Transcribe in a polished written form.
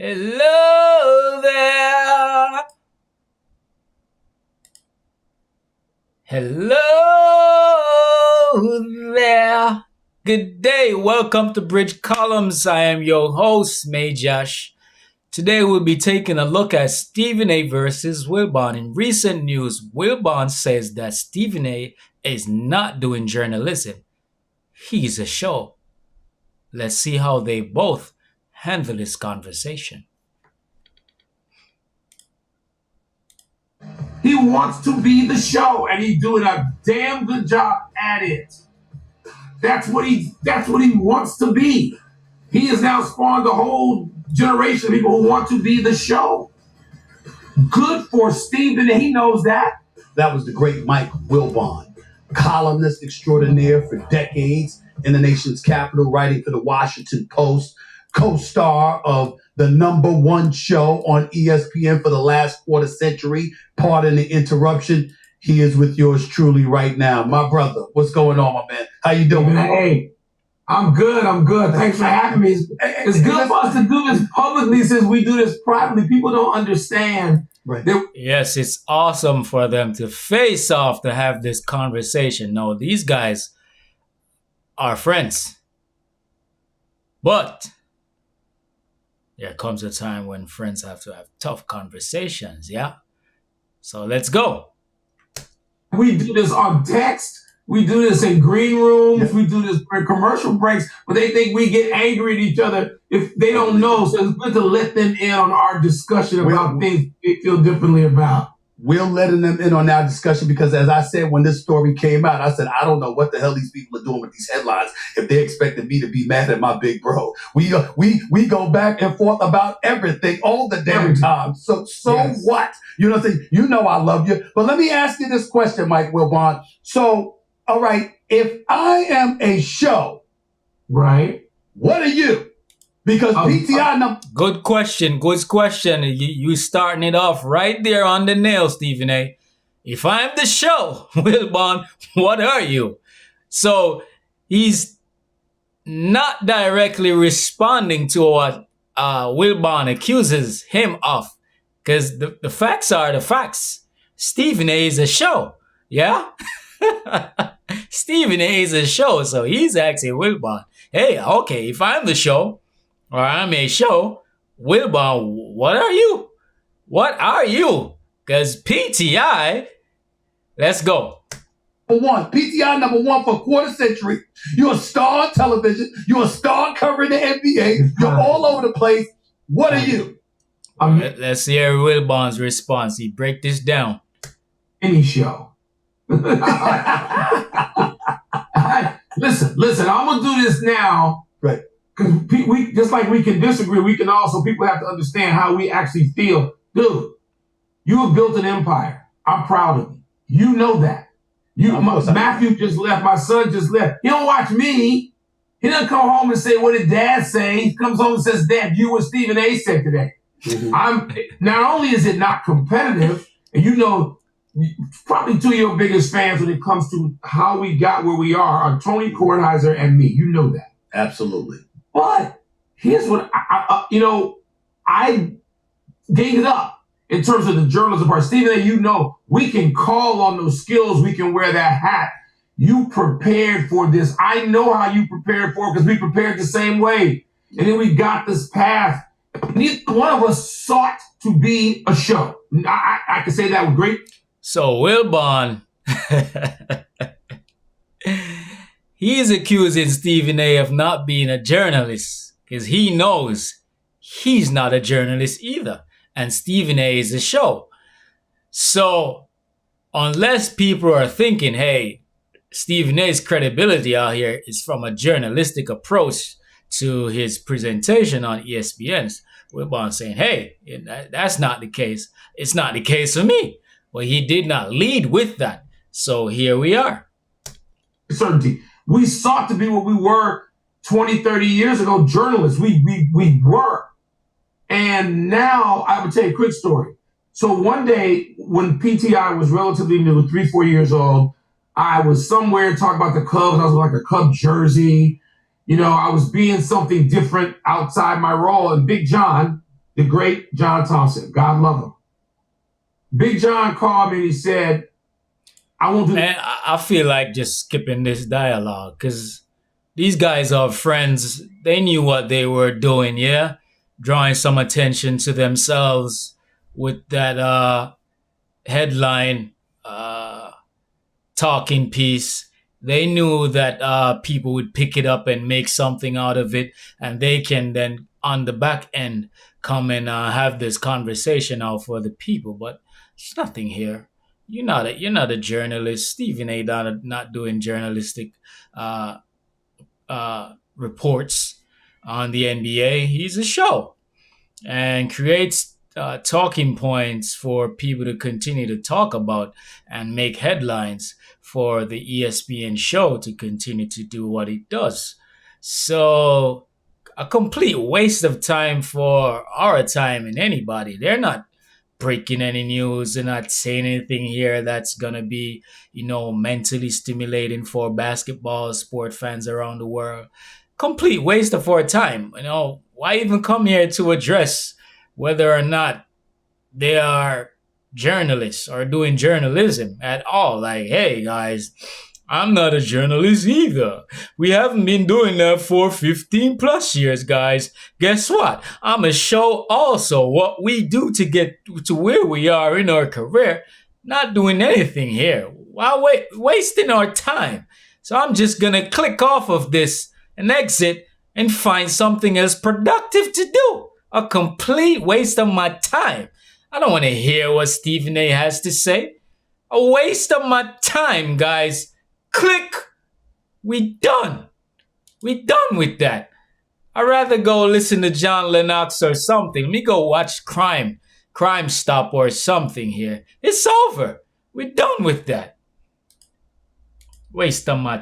Hello there. Hello there. Good day. Welcome to Bridge Columns. I am your host, May Josh. Today we'll be taking a look at Stephen A versus Wilbon. In recent news, Wilbon says that Stephen A is not doing journalism. He's a show. Let's see how they both handle this conversation. He wants to be the show, and he's doing a damn good job at it. That's what he wants to be. He has now spawned a whole generation of people who want to be the show. Good for Stephen, he knows that. That was the great Mike Wilbon, columnist extraordinaire for decades in the nation's capital, writing for the Washington Post, co-star of the #1 show on ESPN for the last quarter century. Pardon the interruption. He is with yours truly right now. My brother, what's going on, my man? How you doing? Hey, I'm good. Thanks for having me. It's good for us to do this publicly since we do this privately. People don't understand. Right. Yes, it's awesome for them to face off to have this conversation. No, these guys are friends. But there comes a time when friends have to have tough conversations, yeah? So let's go. We do this on text. We do this in green rooms. Yeah. We do this for commercial breaks, but they think we get angry at each other if they don't know. So it's good to let them in on our discussion about things they feel differently about. We're letting them in on our discussion because, as I said, when this story came out, I said, I don't know what the hell these people are doing with these headlines if they expected me to be mad at my big bro. We go back and forth about everything all the damn time. So yes. What? You know what I'm saying? You know I love you. But let me ask you this question, Mike Wilbon. So, all right, if I am a show, right, what are you? Because PTI Good question. You starting it off right there on the nail, Stephen A. If I'm the show, Wilbon, what are you? So he's not directly responding to what Wilbon accuses him of. Because the facts are the facts. Stephen A is a show. Yeah? Stephen A is a show. So he's asking Wilbon, hey, okay, if I'm the show, or I'm a show, Wilbon, what are you? What are you? Because PTI, let's go. #1, PTI #1 for a quarter century. You're a star on television. You're a star covering the NBA. You're all over the place. What are you? Let's hear Wilbon's response. He break this down. Any show. Listen, I'm going to do this now. Right. Because we just like we can disagree, we can also, people have to understand how we actually feel. Dude, you have built an empire. I'm proud of you. You know that. Matthew just left. My son just left. He don't watch me. He doesn't come home and say, what did Dad say? He comes home and says, Dad, you what Stephen A said today. Mm-hmm. Not only is it not competitive, and you know, probably two of your biggest fans when it comes to how we got where we are Tony Kornheiser and me. You know that. Absolutely. But here's what I gave it up in terms of the journalism part. Stephen A, you know, we can call on those skills. We can wear that hat. You prepared for this. I know how you prepared for it because we prepared the same way. And then we got this path. Neither one of us sought to be a show. I can say that with great. So Wilbon, he's accusing Stephen A of not being a journalist because he knows he's not a journalist either. And Stephen A is a show. So unless people are thinking, hey, Stephen A's credibility out here is from a journalistic approach to his presentation on ESPN, Wilbon saying, hey, that's not the case. It's not the case for me. Well, he did not lead with that. So here we are. Certainty. We sought to be what we were 20, 30 years ago, journalists. We were. And now I would tell you a quick story. So one day when PTI was relatively new, 3-4 years old, I was somewhere talking about the Cubs. I was like a Cub jersey. You know, I was being something different outside my role. And Big John, the great John Thompson. God love him. Big John called me and he said, I want to. And I feel like just skipping this dialogue because these guys are friends. They knew what they were doing, yeah? Drawing some attention to themselves with that headline talking piece. They knew that people would pick it up and make something out of it, and they can then, on the back end, come and have this conversation out for the people. But there's nothing here. You're not a journalist. Stephen A. not doing journalistic reports on the NBA. He's a show and creates talking points for people to continue to talk about and make headlines for the ESPN show to continue to do what it does. So a complete waste of time for our time and anybody. They're not breaking any news. They're not saying anything here that's going to be, mentally stimulating for basketball sport fans around the world. Complete waste of our time. Why even come here to address whether or not they are journalists or doing journalism at all? Like, hey guys, I'm not a journalist either. We haven't been doing that for 15 plus years, guys. Guess what? I'm a show also what we do to get to where we are in our career. Not doing anything here. While wasting our time. So I'm just going to click off of this and exit and find something else productive to do. A complete waste of my time. I don't want to hear what Stephen A. has to say. A waste of my time, guys. Click. We done. We done with that. I'd rather go listen to John Lennox or something. Let me go watch Crime Stop or something here. It's over. We're done with that. Waste of my